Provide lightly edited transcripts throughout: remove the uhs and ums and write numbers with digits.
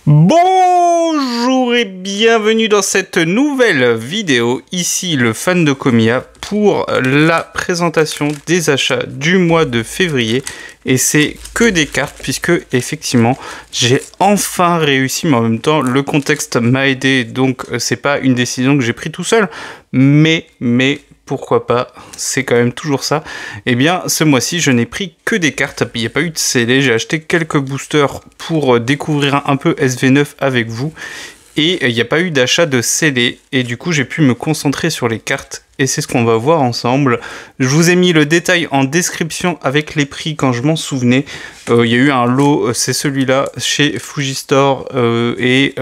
Bonjour et bienvenue dans cette nouvelle vidéo, ici le fan de Komiya pour la présentation des achats du mois de février. Et c'est que des cartes puisque effectivement j'ai enfin réussi, mais en même temps le contexte m'a aidé, donc c'est pas une décision que j'ai prise tout seul, mais pourquoi pas, c'est quand même toujours ça. Et bien ce mois-ci je n'ai pris que des cartes, il n'y a pas eu de scellé, j'ai acheté quelques boosters pour découvrir un peu SV9 avec vous. Et il n'y a pas eu d'achat de scellé, et du coup j'ai pu me concentrer sur les cartes, et c'est ce qu'on va voir ensemble. Je vous ai mis le détail en description avec les prix quand je m'en souvenais. Il y a eu un lot, c'est celui-là, chez Fujistore, et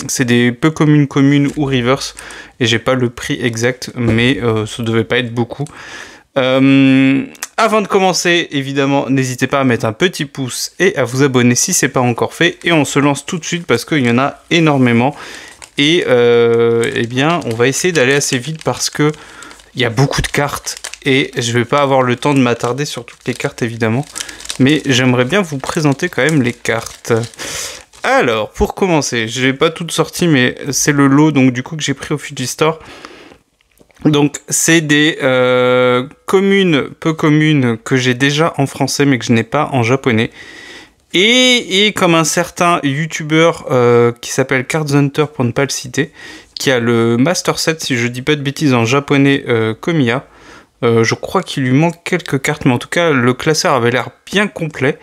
c'est des peu communes ou reverse, et j'ai pas le prix exact, mais ça devait pas être beaucoup. Avant de commencer, évidemment, n'hésitez pas à mettre un petit pouce et à vous abonner si c'est pas encore fait. Et on se lance tout de suite parce qu'il y en a énormément. Et eh bien, on va essayer d'aller assez vite parce que il y a beaucoup de cartes et je vais pas avoir le temps de m'attarder sur toutes les cartes évidemment. Mais j'aimerais bien vous présenter quand même les cartes. Alors, pour commencer, je n'ai pas toutes sorties, mais c'est le lot donc du coup que j'ai pris au Fujistore. Donc c'est des peu communes que j'ai déjà en français mais que je n'ai pas en japonais. Et comme un certain youtubeur qui s'appelle Cards Hunter pour ne pas le citer, qui a le Master Set, si je dis pas de bêtises, en japonais Komiya. Je crois qu'il lui manque quelques cartes, mais en tout cas le classeur avait l'air bien complet.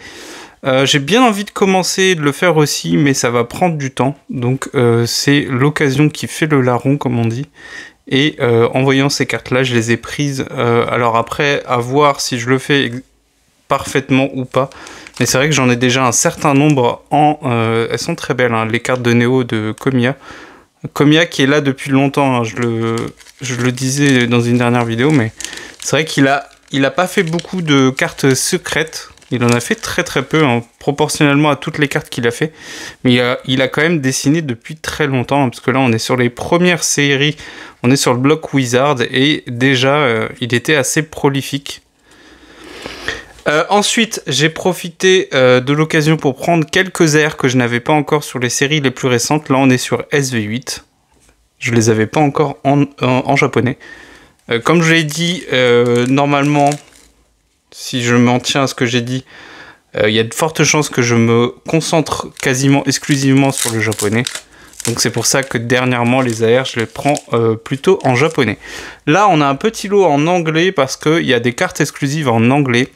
J'ai bien envie de commencer de le faire aussi, mais ça va prendre du temps. Donc c'est l'occasion qui fait le larron, comme on dit. Et en voyant ces cartes-là, je les ai prises. Alors après, à voir si je le fais parfaitement ou pas. Mais c'est vrai que j'en ai déjà un certain nombre en... elles sont très belles, hein, les cartes de Néo de Komiya. Komiya qui est là depuis longtemps, hein, je le disais dans une dernière vidéo, mais c'est vrai qu'il a pas fait beaucoup de cartes secrètes. Il en a fait très peu, hein, proportionnellement à toutes les cartes qu'il a fait. Mais il a quand même dessiné depuis très longtemps, hein, parce que là on est sur les premières séries, on est sur le bloc Wizard, et déjà il était assez prolifique. Ensuite, j'ai profité de l'occasion pour prendre quelques airs que je n'avais pas encore sur les séries les plus récentes. Là on est sur SV8. Je les avais pas encore en japonais. Comme je l'ai dit, normalement... Si je m'en tiens à ce que j'ai dit, il y a de fortes chances que je me concentre quasiment exclusivement sur le japonais. Donc c'est pour ça que dernièrement les AR je les prends plutôt en japonais. Là on a un petit lot en anglais parce qu'il y a des cartes exclusives en anglais.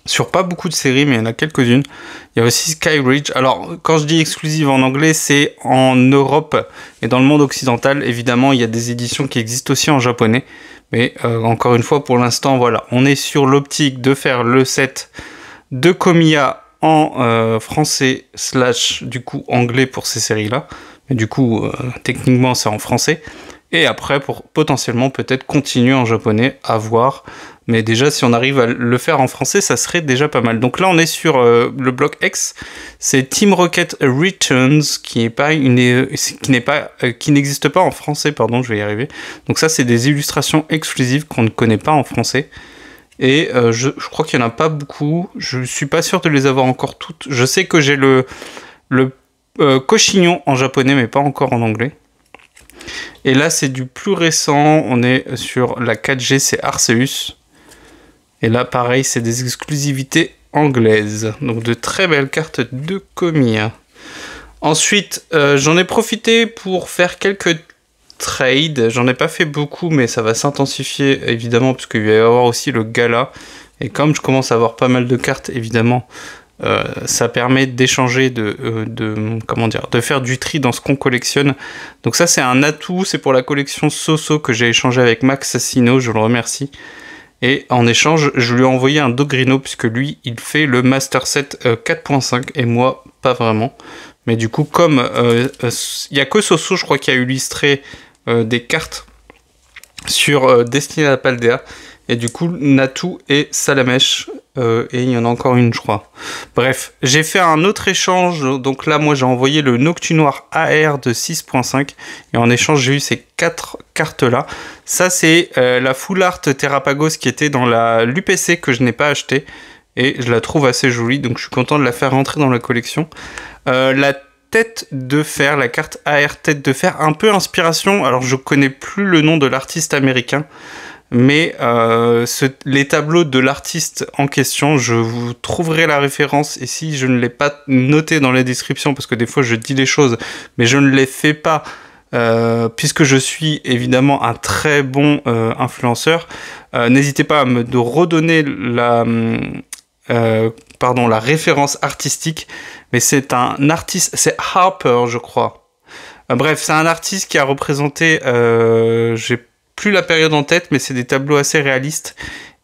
Sur pas beaucoup de séries mais il y en a quelques-unes. Il y a aussi Skyridge. Alors quand je dis exclusive en anglais c'est en Europe et dans le monde occidental. Évidemment il y a des éditions qui existent aussi en japonais. Mais encore une fois, pour l'instant, voilà, on est sur l'optique de faire le set de Komiya en français / du coup anglais pour ces séries-là. Mais du coup, techniquement, c'est en français. Et après, pour potentiellement peut-être continuer en japonais, à voir. Mais déjà, si on arrive à le faire en français, ça serait déjà pas mal. Donc là, on est sur le bloc X. C'est Team Rocket Returns, qui n'existe pas en français, pardon, je vais y arriver. Donc ça, c'est des illustrations exclusives qu'on ne connaît pas en français. Et je crois qu'il n'y en a pas beaucoup. Je suis pas sûr de les avoir encore toutes. Je sais que j'ai le Cochignon en japonais, mais pas encore en anglais. Et là, c'est du plus récent. On est sur la 4G, c'est Arceus. Et là, pareil, c'est des exclusivités anglaises. Donc, de très belles cartes de Komiya. Ensuite, j'en ai profité pour faire quelques trades. J'en ai pas fait beaucoup, mais ça va s'intensifier, évidemment, parce qu'il va y avoir aussi le gala. Et comme je commence à avoir pas mal de cartes, évidemment, ça permet d'échanger, de faire du tri dans ce qu'on collectionne. Donc ça, c'est un atout. C'est pour la collection Soso que j'ai échangé avec Max Sassino. Je le remercie. Et en échange, je lui ai envoyé un Dogrino, puisque lui, il fait le Master Set 4.5, et moi, pas vraiment. Mais du coup, comme il n'y a que Soso, je crois, qui a illustré des cartes sur Destiny à Paldea, et du coup, Natu et Salamèche, et il y en a encore une, je crois. Bref, j'ai fait un autre échange, donc là, moi, j'ai envoyé le Noctu Noir AR de 6.5, et en échange, j'ai eu ces 4 cartes-là. Ça, c'est la Full Art Terrapagos qui était dans l'UPC que je n'ai pas acheté, et je la trouve assez jolie, donc je suis content de la faire rentrer dans la collection. La tête de fer, la carte AR tête de fer, un peu inspiration, alors je connais plus le nom de l'artiste américain, mais les tableaux de l'artiste en question, je vous trouverai la référence, et si je ne l'ai pas noté dans les descriptions, parce que des fois je dis les choses, mais je ne les fais pas, puisque je suis évidemment un très bon influenceur, n'hésitez pas à me redonner la référence artistique, mais c'est un artiste, c'est Harper je crois. Bref, c'est un artiste qui a représenté, j'ai plus la période en tête, mais c'est des tableaux assez réalistes,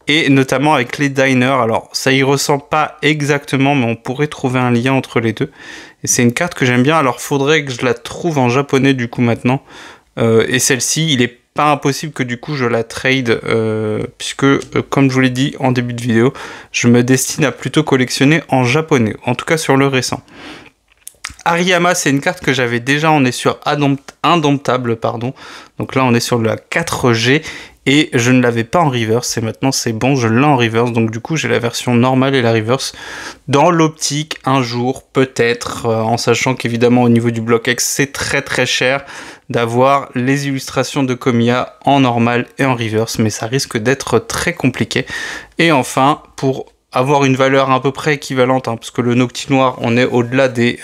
et notamment avec les diners. Alors ça y ressemble pas exactement, mais on pourrait trouver un lien entre les deux, et c'est une carte que j'aime bien. Alors faudrait que je la trouve en japonais du coup maintenant, et celle-ci, il est pas impossible que du coup je la trade, puisque comme je vous l'ai dit en début de vidéo, je me destine à plutôt collectionner en japonais, en tout cas sur le récent. Hariyama, c'est une carte que j'avais déjà, on est sur Indomptable, pardon. Donc là, on est sur la 4G et je ne l'avais pas en reverse. Et maintenant, c'est bon, je l'ai en reverse. Donc du coup, j'ai la version normale et la reverse dans l'optique, un jour, peut-être, en sachant qu'évidemment, au niveau du bloc X, c'est très très cher d'avoir les illustrations de Komiya en normal et en reverse. Mais ça risque d'être très compliqué. Et enfin, pour avoir une valeur à peu près équivalente, hein, parce que le Noctis noir, on est au-delà des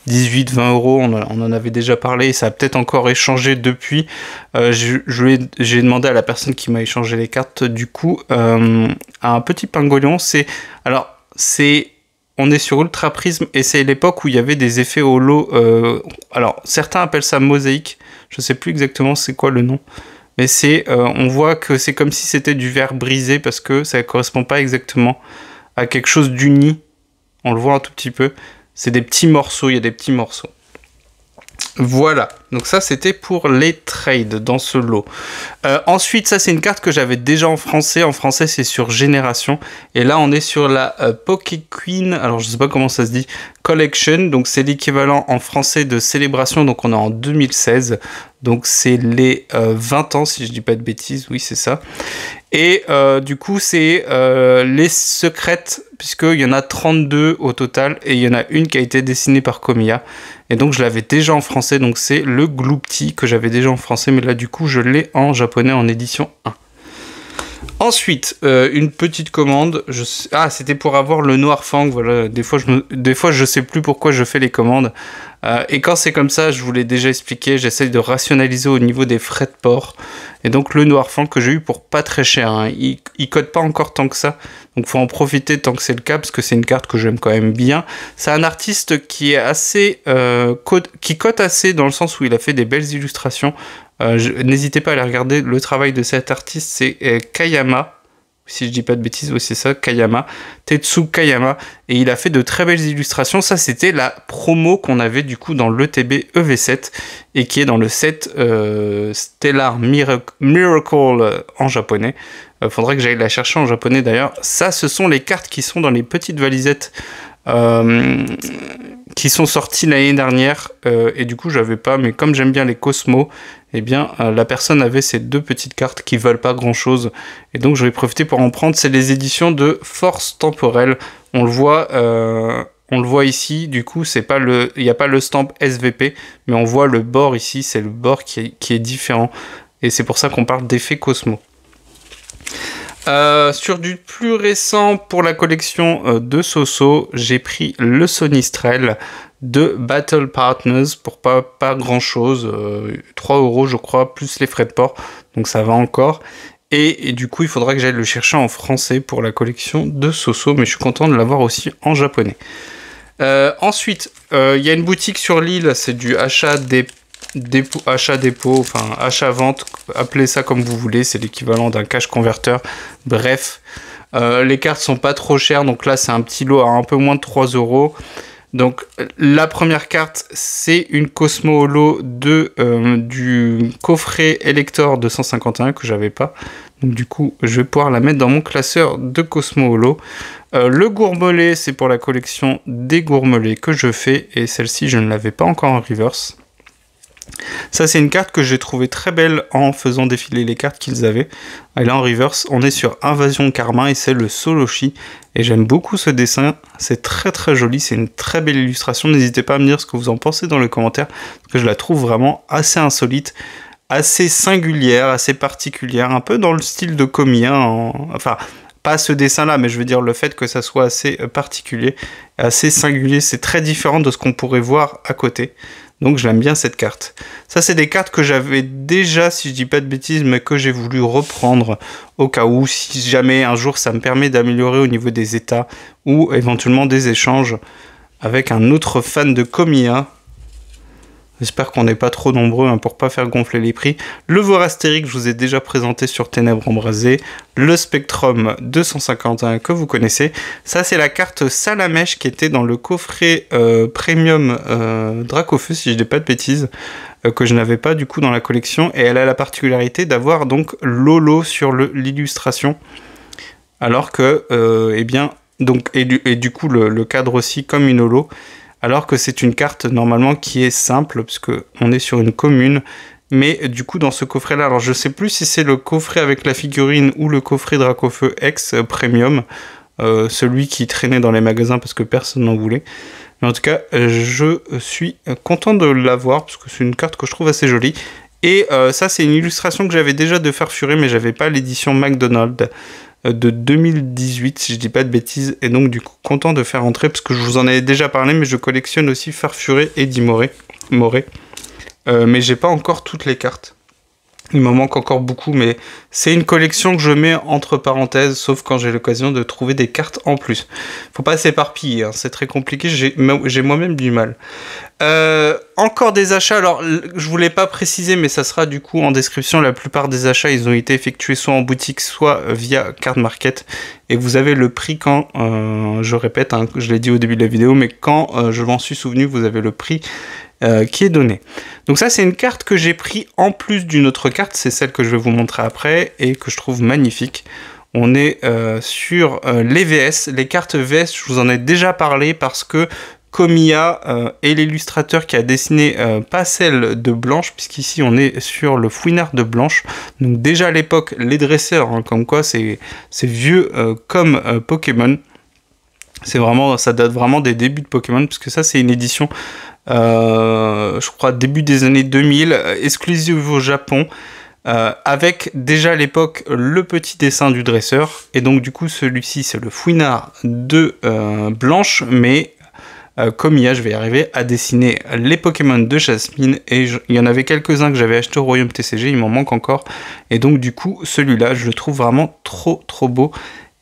18-20 euros, on en avait déjà parlé, et ça a peut-être encore échangé depuis. J'ai demandé à la personne qui m'a échangé les cartes, du coup, un petit pingolion, on est sur Ultra Prism, et c'est l'époque où il y avait des effets holo, alors certains appellent ça mosaïque, je sais plus exactement c'est quoi le nom, mais on voit que c'est comme si c'était du verre brisé, parce que ça ne correspond pas exactement à quelque chose d'uni. On le voit un tout petit peu. C'est des petits morceaux, il y a des petits morceaux. Voilà, donc ça c'était pour les trades dans ce lot. Ensuite, ça c'est une carte que j'avais déjà en français. En français c'est sur Génération. Et là on est sur la Poké Queen, alors je sais pas comment ça se dit, Collection. Donc c'est l'équivalent en français de Célébration, donc on est en 2016. Donc c'est les 20 ans si je dis pas de bêtises, oui c'est ça. Et du coup c'est les secrètes, puisqu'il y en a 32 au total, et il y en a une qui a été dessinée par Komiya. Et donc je l'avais déjà en français, donc c'est le Gloopty que j'avais déjà en français, mais là du coup je l'ai en japonais en édition 1. Ensuite, une petite commande, c'était pour avoir le Noir Fang, voilà, des fois je sais plus pourquoi je fais les commandes, et quand c'est comme ça, je vous l'ai déjà expliqué, j'essaye de rationaliser au niveau des frais de port, et donc le Noir Fang que j'ai eu pour pas très cher, hein, il code pas encore tant que ça, donc faut en profiter tant que c'est le cas, parce que c'est une carte que j'aime quand même bien. C'est un artiste qui est assez, qui cote assez dans le sens où il a fait des belles illustrations. N'hésitez pas à aller regarder le travail de cet artiste, c'est Kayama, si je dis pas de bêtises, oui c'est ça, Kayama, Tetsu Kayama, et il a fait de très belles illustrations. Ça c'était la promo qu'on avait du coup dans l'ETB EV7, et qui est dans le set Stellar Miracle en japonais. Faudrait que j'aille la chercher en japonais d'ailleurs. Ça, ce sont les cartes qui sont dans les petites valisettes qui sont sortis l'année dernière, et du coup j'avais pas, mais comme j'aime bien les Cosmos, eh bien la personne avait ces deux petites cartes qui valent pas grand chose, et donc je vais profiter pour en prendre. C'est les éditions de Force Temporelle, on le voit ici, du coup c'est pas il n'y a pas le stamp SVP, mais on voit le bord ici, c'est le bord qui est différent, et c'est pour ça qu'on parle d'effet Cosmos. Sur du plus récent pour la collection de Soso, j'ai pris le Sonistrel de Battle Partners pour pas grand chose, 3 € je crois, plus les frais de port, donc ça va encore. Et du coup il faudra que j'aille le chercher en français pour la collection de Soso, mais je suis content de l'avoir aussi en japonais. Ensuite, il y a une boutique sur l'île, c'est du achat-dépôt, enfin achat-vente, appelez ça comme vous voulez, c'est l'équivalent d'un cash converter, bref. Les cartes sont pas trop chères, donc là c'est un petit lot à un peu moins de 3 €. Donc la première carte c'est une Cosmo Holo du coffret Elector 251 que j'avais pas, donc du coup je vais pouvoir la mettre dans mon classeur de Cosmo Holo. Le gourmelet c'est pour la collection des gourmelets que je fais, et celle-ci je ne l'avais pas encore en reverse. Ça, c'est une carte que j'ai trouvée très belle en faisant défiler les cartes qu'ils avaient. Elle est en reverse. On est sur Invasion Karma et c'est le Soloshi. Et j'aime beaucoup ce dessin. C'est très très joli. C'est une très belle illustration. N'hésitez pas à me dire ce que vous en pensez dans les commentaires. Parce que je la trouve vraiment assez insolite, assez singulière, assez particulière. Un peu dans le style de Komi. Enfin, pas ce dessin-là, mais je veux dire le fait que ça soit assez particulier, assez singulier. C'est très différent de ce qu'on pourrait voir à côté. Donc je l'aime bien cette carte. Ça c'est des cartes que j'avais déjà, si je dis pas de bêtises, mais que j'ai voulu reprendre au cas où, si jamais un jour ça me permet d'améliorer au niveau des états ou éventuellement des échanges avec un autre fan de Komiya. J'espère qu'on n'est pas trop nombreux hein, pour pas faire gonfler les prix. Le Vorastérique, je vous ai déjà présenté sur Ténèbres Embrasées. Le Spectrum 251 que vous connaissez. Ça, c'est la carte Salamèche qui était dans le coffret Premium Dracofeu, si je dis pas de bêtises, que je n'avais pas du coup dans la collection. Et elle a la particularité d'avoir donc Lolo sur l'illustration. Alors que, eh bien, donc, et du coup, le cadre aussi comme une holo. Alors que c'est une carte normalement qui est simple, puisque on est sur une commune, mais du coup dans ce coffret là, alors je sais plus si c'est le coffret avec la figurine ou le coffret Dracofeu X Premium, celui qui traînait dans les magasins parce que personne n'en voulait. Mais en tout cas, je suis content de l'avoir, parce que c'est une carte que je trouve assez jolie. Et ça c'est une illustration que j'avais déjà de Farfuret, mais j'avais pas l'édition McDonald's de 2018 si je dis pas de bêtises, et donc du coup content de faire entrer parce que je vous en avais déjà parlé, mais je collectionne aussi Farfuret et Dimoré, mais j'ai pas encore toutes les cartes. Il m'en manque encore beaucoup, mais c'est une collection que je mets entre parenthèses, sauf quand j'ai l'occasion de trouver des cartes en plus. Faut pas s'éparpiller, hein, c'est très compliqué, j'ai moi-même du mal. Encore des achats, alors je voulais pas préciser, mais ça sera du coup en description. La plupart des achats, ils ont été effectués soit en boutique, soit via Card Market. Et vous avez le prix quand, je répète, hein, je l'ai dit au début de la vidéo, mais quand je m'en suis souvenu, vous avez le prix qui est donné. Donc ça c'est une carte que j'ai pris en plus d'une autre carte, c'est celle que je vais vous montrer après et que je trouve magnifique. On est sur les VS, les cartes VS, je vous en ai déjà parlé parce que Komiya est l'illustrateur qui a dessiné pas celle de Blanche, puisqu'ici on est sur le Fouinard de Blanche. Donc déjà à l'époque les dresseurs, hein, comme quoi c'est vieux comme Pokémon. C'est vraiment, ça date vraiment des débuts de Pokémon, puisque ça c'est une édition je crois début des années 2000, exclusive au Japon, avec déjà à l'époque le petit dessin du dresseur, et donc du coup celui-ci c'est le Fouinard de Blanche, mais Komiya, je vais y arriver, à dessiner les Pokémon de Jasmine, et il y en avait quelques-uns que j'avais acheté au Royaume TCG, il m'en manque encore, et donc du coup celui-là je le trouve vraiment trop beau.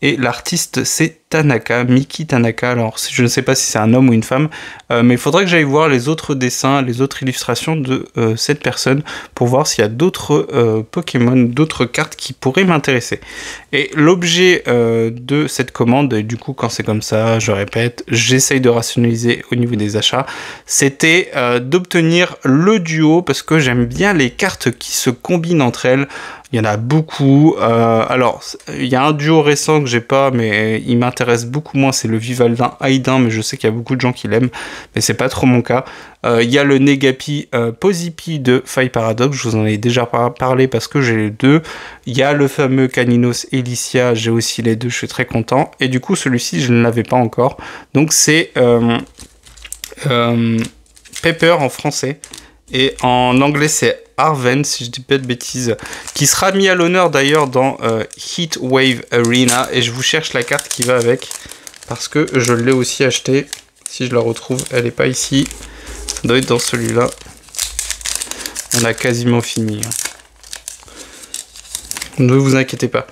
Et l'artiste c'est Tanaka, Miki Tanaka. Alors je ne sais pas si c'est un homme ou une femme, mais il faudrait que j'aille voir les autres dessins, les autres illustrations de cette personne pour voir s'il y a d'autres Pokémon, d'autres cartes qui pourraient m'intéresser. Et l'objet de cette commande, et du coup quand c'est comme ça, je répète, j'essaye de rationaliser au niveau des achats, c'était d'obtenir le duo, parce que j'aime bien les cartes qui se combinent entre elles. Il y en a beaucoup. Alors, il y a un duo récent que j'ai pas, mais il m'intéresse beaucoup moins. C'est le Vivaldin Aidin, mais je sais qu'il y a beaucoup de gens qui l'aiment, mais c'est pas trop mon cas. Il y a le Negapi Posipi de Faille Paradox. Je vous en ai déjà parlé parce que j'ai les deux. Il y a le fameux Caninos Elicia. J'ai aussi les deux. Je suis très content. Et du coup, celui-ci, je ne l'avais pas encore. Donc, c'est Pepper en français. Et en anglais, c'est Arven, si je dis pas de bêtises, qui sera mis à l'honneur d'ailleurs dans Heat Wave Arena. Et je vous cherche la carte qui va avec, parce que je l'ai aussi acheté. Si je la retrouve, elle n'est pas ici. Ça doit être dans celui-là. On a quasiment fini. Ne vous inquiétez pas.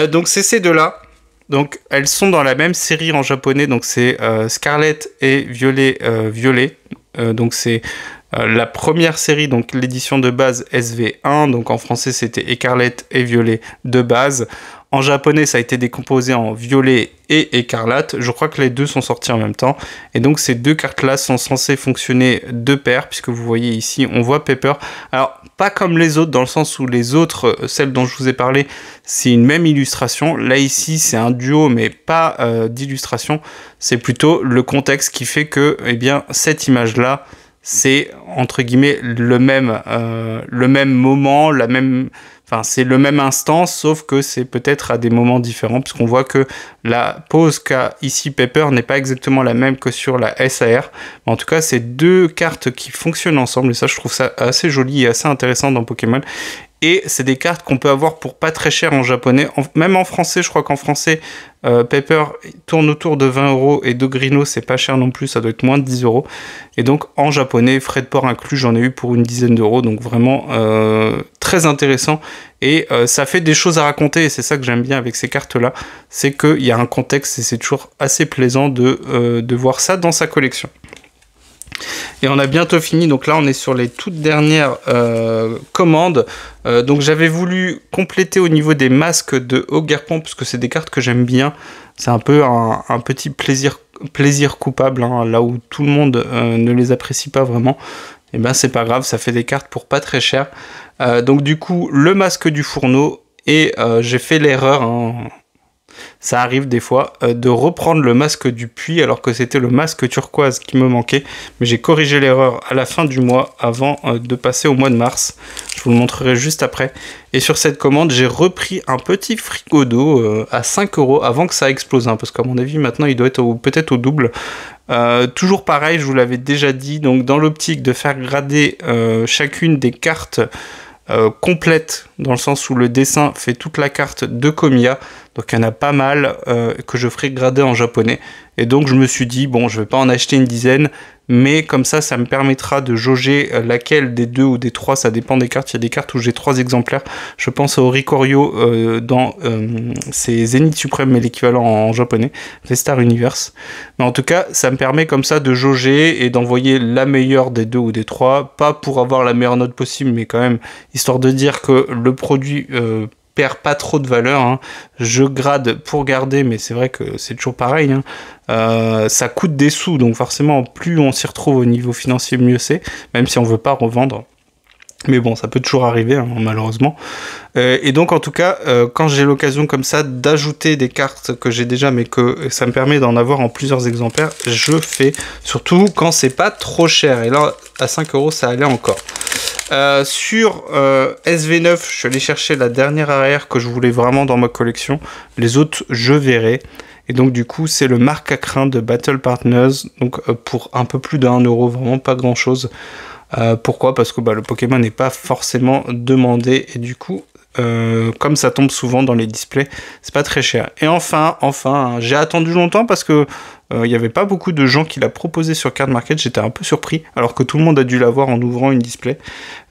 Donc c'est ces deux-là. Donc elles sont dans la même série en japonais. Donc c'est Scarlet et Violet. Donc c'est la première série, donc l'édition de base SV1, donc en français c'était Écarlate et Violet de base. En japonais ça a été décomposé en Violet et Écarlate. Je crois que les deux sont sortis en même temps. Et donc ces deux cartes là sont censées fonctionner de pair, puisque vous voyez ici on voit Pepper. Alors pas comme les autres, dans le sens où les autres, celles dont je vous ai parlé, c'est une même illustration. Là ici c'est un duo mais pas d'illustration. C'est plutôt le contexte qui fait que, eh bien, cette image là c'est entre guillemets le même moment, enfin c'est le même instant, sauf que c'est peut-être à des moments différents, puisqu'on voit que la pose qu'a ici Pepper n'est pas exactement la même que sur la SAR. En tout cas, c'est deux cartes qui fonctionnent ensemble, et ça je trouve ça assez joli et assez intéressant dans Pokémon. Et c'est des cartes qu'on peut avoir pour pas très cher en japonais, même en français. Je crois qu'en français, Pepper tourne autour de 20 € et Dogrino c'est pas cher non plus, ça doit être moins de 10 €. Et donc en japonais, frais de port inclus, j'en ai eu pour une dizaine d'euros, donc vraiment très intéressant. Et ça fait des choses à raconter, et c'est ça que j'aime bien avec ces cartes-là, c'est qu'il y a un contexte et c'est toujours assez plaisant de voir ça dans sa collection. Et on a bientôt fini, donc là on est sur les toutes dernières commandes. Donc j'avais voulu compléter au niveau des masques de Ogerpon, parce que c'est des cartes que j'aime bien. C'est un peu un petit plaisir coupable, hein, là où tout le monde ne les apprécie pas vraiment. Et ben c'est pas grave, ça fait des cartes pour pas très cher. Donc du coup, le masque du fourneau, et j'ai fait l'erreur, hein, ça arrive des fois, de reprendre le masque du puits alors que c'était le masque turquoise qui me manquait. Mais j'ai corrigé l'erreur à la fin du mois avant de passer au mois de mars. Je vous le montrerai juste après. Et sur cette commande, j'ai repris un petit frigo d'eau à 5 € avant que ça explose. Hein, parce qu'à mon avis, maintenant, il doit être peut-être au double. Toujours pareil, je vous l'avais déjà dit. Donc dans l'optique de faire grader chacune des cartes complète, dans le sens où le dessin fait toute la carte de Komiya, donc il y en a pas mal que je ferai grader en japonais, et donc je me suis dit bon, je vais pas en acheter une dizaine, mais comme ça me permettra de jauger laquelle des deux ou des trois, ça dépend des cartes. Il y a des cartes où j'ai 3 exemplaires, je pense au Rikorio dans c'est Zenith Supreme, mais l'équivalent en japonais, V-Star Universe. Mais en tout cas, ça me permet comme ça de jauger et d'envoyer la meilleure des deux ou des trois, pas pour avoir la meilleure note possible, mais quand même, histoire de dire que le produit perd pas trop de valeur, hein. Je grade pour garder, mais c'est vrai que c'est toujours pareil, hein. Ça coûte des sous, donc forcément plus on s'y retrouve au niveau financier, mieux c'est, même si on veut pas revendre. Mais bon, ça peut toujours arriver, hein, malheureusement. Et donc, en tout cas, quand j'ai l'occasion comme ça d'ajouter des cartes que j'ai déjà, mais que ça me permet d'en avoir en plusieurs exemplaires, je fais, surtout quand c'est pas trop cher. Et là, à 5 € ça allait encore. Sur SV9, je suis allé chercher la dernière arrière que je voulais vraiment dans ma collection. Les autres, je verrai. Et donc du coup, c'est le marque à crin de Battle Partners. Donc pour un peu plus d'1 €, vraiment pas grand chose. Pourquoi? Parce que le Pokémon n'est pas forcément demandé. Et du coup, comme ça tombe souvent dans les displays, c'est pas très cher. Et enfin, j'ai attendu longtemps parce que il n'y avait pas beaucoup de gens qui l'a proposé sur Card Market. J'étais un peu surpris, alors que tout le monde a dû l'avoir en ouvrant une display.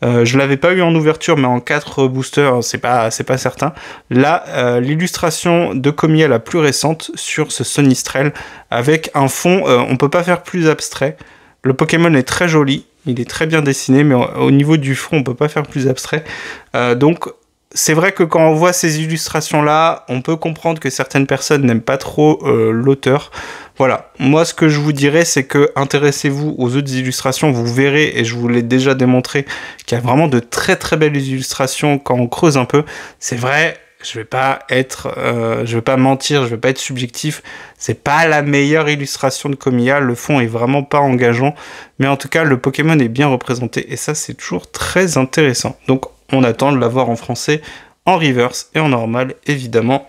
Je l'avais pas eu en ouverture, mais en 4 boosters, c'est pas certain. Là, l'illustration de Komiya la plus récente sur ce Sonistrel, avec un fond, on peut pas faire plus abstrait. Le Pokémon est très joli, il est très bien dessiné, mais au niveau du fond, on peut pas faire plus abstrait. Donc, c'est vrai que quand on voit ces illustrations-là, on peut comprendre que certaines personnes n'aiment pas trop l'auteur. Voilà, moi ce que je vous dirais, c'est que intéressez-vous aux autres illustrations, vous verrez, et je vous l'ai déjà démontré, qu'il y a vraiment de très très belles illustrations quand on creuse un peu. C'est vrai, je vais pas mentir, je vais pas être subjectif, c'est pas la meilleure illustration de Komiya, le fond est vraiment pas engageant, mais en tout cas le Pokémon est bien représenté, et ça c'est toujours très intéressant. Donc on attend de l'avoir en français, en reverse et en normal évidemment.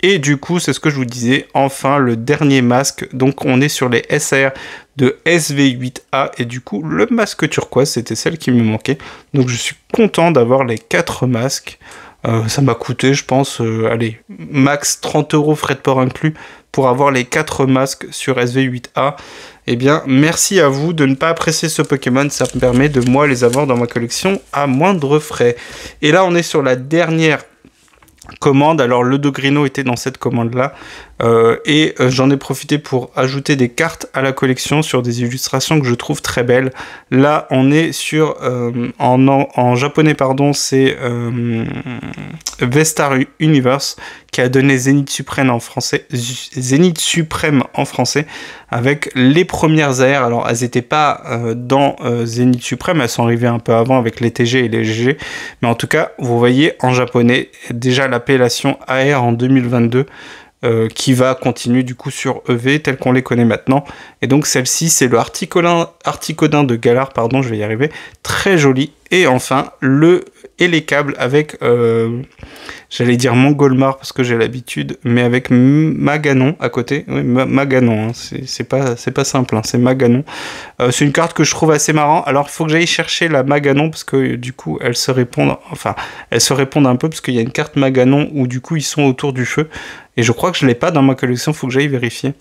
Et du coup, c'est ce que je vous disais, enfin le dernier masque, donc on est sur les SAR de SV8A, et du coup le masque turquoise, c'était celle qui me manquait, donc je suis content d'avoir les 4 masques. Ça m'a coûté, je pense, allez, max 30 € frais de port inclus pour avoir les 4 masques sur SV8A. Eh bien, merci à vous de ne pas apprécier ce Pokémon, ça me permet de moi les avoir dans ma collection à moindre frais. Et là, on est sur la dernière commande. Alors le Dogrino était dans cette commande là et j'en ai profité pour ajouter des cartes à la collection sur des illustrations que je trouve très belles. Là on est sur en japonais pardon, c'est V-Star Universe qui a donné Zenith Supreme en français, avec les premières AR. Alors elles n'étaient pas dans Zenith Supreme, elles sont arrivées un peu avant avec les TG et les GG, mais en tout cas vous voyez en japonais déjà l'appellation AR en 2022. qui va continuer du coup sur EV tel qu'on les connaît maintenant. Et donc celle-ci, c'est le Articodin de Galar, pardon, je vais y arriver, très joli. Et enfin, les câbles avec, j'allais dire Mongolmar parce que j'ai l'habitude, mais avec Maganon à côté. Oui, Maganon, hein, c'est pas simple, hein, c'est Maganon. C'est une carte que je trouve assez marrant. Alors il faut que j'aille chercher la Maganon parce que du coup elles se répondent un peu parce qu'il y a une carte Maganon où du coup ils sont autour du feu. Et je crois que je l'ai pas dans ma collection, il faut que j'aille vérifier.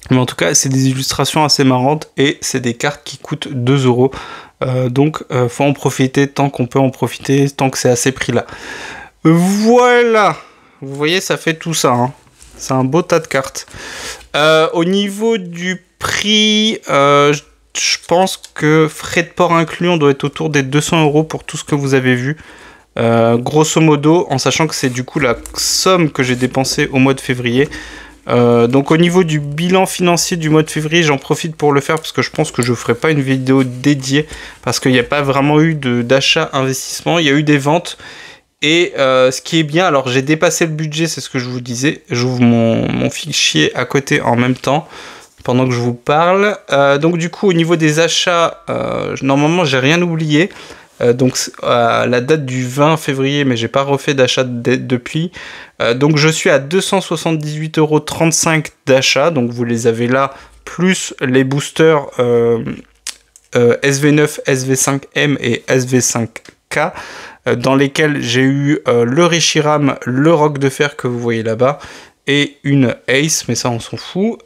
Mais en tout cas, c'est des illustrations assez marrantes et c'est des cartes qui coûtent 2 €. Donc, faut en profiter tant qu'on peut en profiter, tant que c'est à ces prix-là. Voilà. Vous voyez, ça fait tout ça. Hein. C'est un beau tas de cartes. Au niveau du prix, je pense que frais de port inclus, on doit être autour des 200 € pour tout ce que vous avez vu. Grosso modo, en sachant que c'est du coup la somme que j'ai dépensée au mois de février. Donc au niveau du bilan financier du mois de février, j'en profite pour le faire parce que je pense que je ne ferai pas une vidéo dédiée parce qu'il n'y a pas vraiment eu d'achat investissement, il y a eu des ventes et ce qui est bien, alors j'ai dépassé le budget, c'est ce que je vous disais, j'ouvre mon fichier à côté en même temps pendant que je vous parle. Donc du coup au niveau des achats, normalement j'ai rien oublié. Donc à la date du 20 février, mais j'ai pas refait d'achat depuis. Donc je suis à 278,35 € d'achat, donc vous les avez là, plus les boosters SV9, SV5M et SV5K, dans lesquels j'ai eu le Rishiram, le Roc de Fer que vous voyez là-bas, et une Ace, mais ça on s'en fout.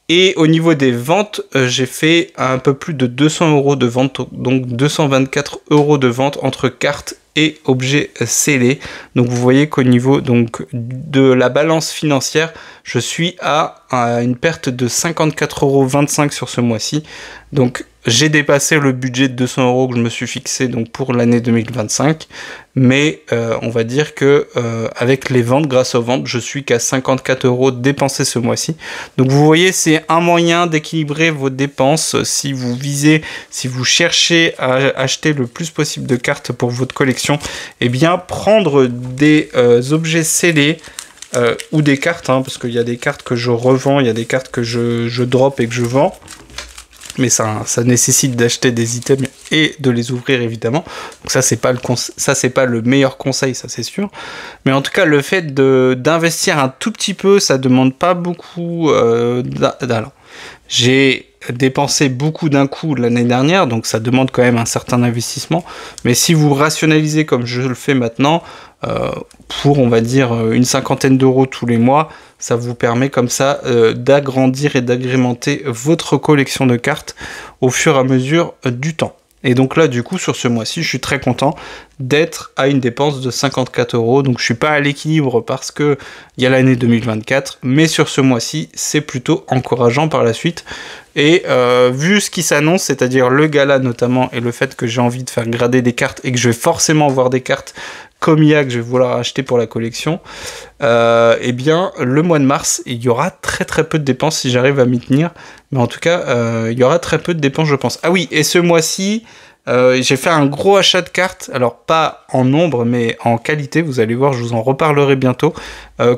Et au niveau des ventes, j'ai fait un peu plus de 200 € de vente, donc 224 € de vente entre cartes et objets scellés. Donc vous voyez qu'au niveau donc, de la balance financière, je suis à une perte de 54,25 € sur ce mois-ci. Donc j'ai dépassé le budget de 200 € que je me suis fixé donc, pour l'année 2025. Mais on va dire que avec les ventes, grâce aux ventes, je suis qu'à 54 € dépensés ce mois-ci. Donc vous voyez, c'est un moyen d'équilibrer vos dépenses si vous visez, si vous cherchez à acheter le plus possible de cartes pour votre collection. Eh bien, prendre des objets scellés ou des cartes, hein, parce qu'il y a des cartes que je revends, il y a des cartes que je drop et que je vends. Mais ça nécessite d'acheter des items et de les ouvrir évidemment. Donc ça c'est pas le meilleur conseil, ça c'est sûr. Mais en tout cas le fait d'investir un tout petit peu, ça demande pas beaucoup d'argent. J'ai dépensé beaucoup d'un coup l'année dernière, donc ça demande quand même un certain investissement. Mais si vous rationalisez comme je le fais maintenant, pour on va dire une cinquantaine d'euros tous les mois, ça vous permet comme ça d'agrandir et d'agrémenter votre collection de cartes au fur et à mesure du temps. Et donc là, du coup, sur ce mois-ci, je suis très content d'être à une dépense de 54 €. Donc je suis pas à l'équilibre parce que il y a l'année 2024, mais sur ce mois-ci, c'est plutôt encourageant par la suite. Et vu ce qui s'annonce, c'est-à-dire le gala notamment, et le fait que j'ai envie de faire grader des cartes et que je vais forcément voir des cartes comme IA que je vais vouloir acheter pour la collection, eh bien le mois de mars, il y aura très peu de dépenses si j'arrive à m'y tenir. Mais en tout cas, il y aura très peu de dépenses, je pense. Ah oui, et ce mois-ci, j'ai fait un gros achat de cartes, alors pas en nombre, mais en qualité, vous allez voir, je vous en reparlerai bientôt,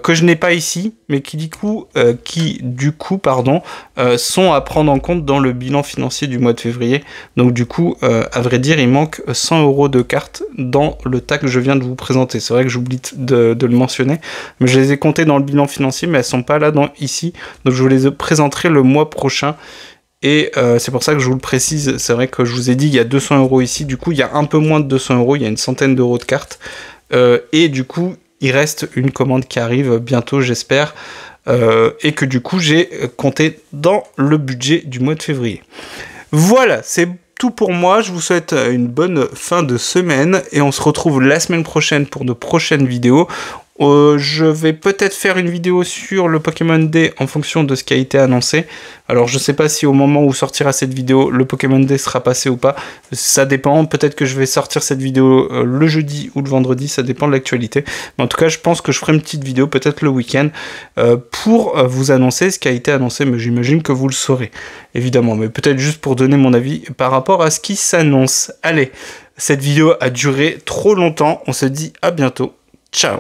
que je n'ai pas ici, mais qui du coup, sont à prendre en compte dans le bilan financier du mois de février. Donc du coup, à vrai dire, il manque 100 € de cartes dans le tas que je viens de vous présenter. C'est vrai que j'oublie de le mentionner, mais je les ai comptées dans le bilan financier, mais elles sont pas là ici, donc je vous les présenterai le mois prochain. Et c'est pour ça que je vous le précise, c'est vrai que je vous ai dit il y a 200 € ici, du coup il y a un peu moins de 200 €, il y a une centaine d'euros de cartes, et du coup il reste une commande qui arrive bientôt j'espère, et que du coup j'ai compté dans le budget du mois de février. Voilà, c'est tout pour moi, je vous souhaite une bonne fin de semaine, et on se retrouve la semaine prochaine pour de prochaines vidéos. Je vais peut-être faire une vidéo sur le Pokémon Day en fonction de ce qui a été annoncé. Alors je sais pas si au moment où sortira cette vidéo, le Pokémon Day sera passé ou pas. Ça dépend, peut-être que je vais sortir cette vidéo le jeudi ou le vendredi, ça dépend de l'actualité. Mais en tout cas, je pense que je ferai une petite vidéo, peut-être le week-end, pour vous annoncer ce qui a été annoncé. Mais j'imagine que vous le saurez, évidemment. Mais peut-être juste pour donner mon avis par rapport à ce qui s'annonce. Allez, cette vidéo a duré trop longtemps. On se dit à bientôt. Ciao!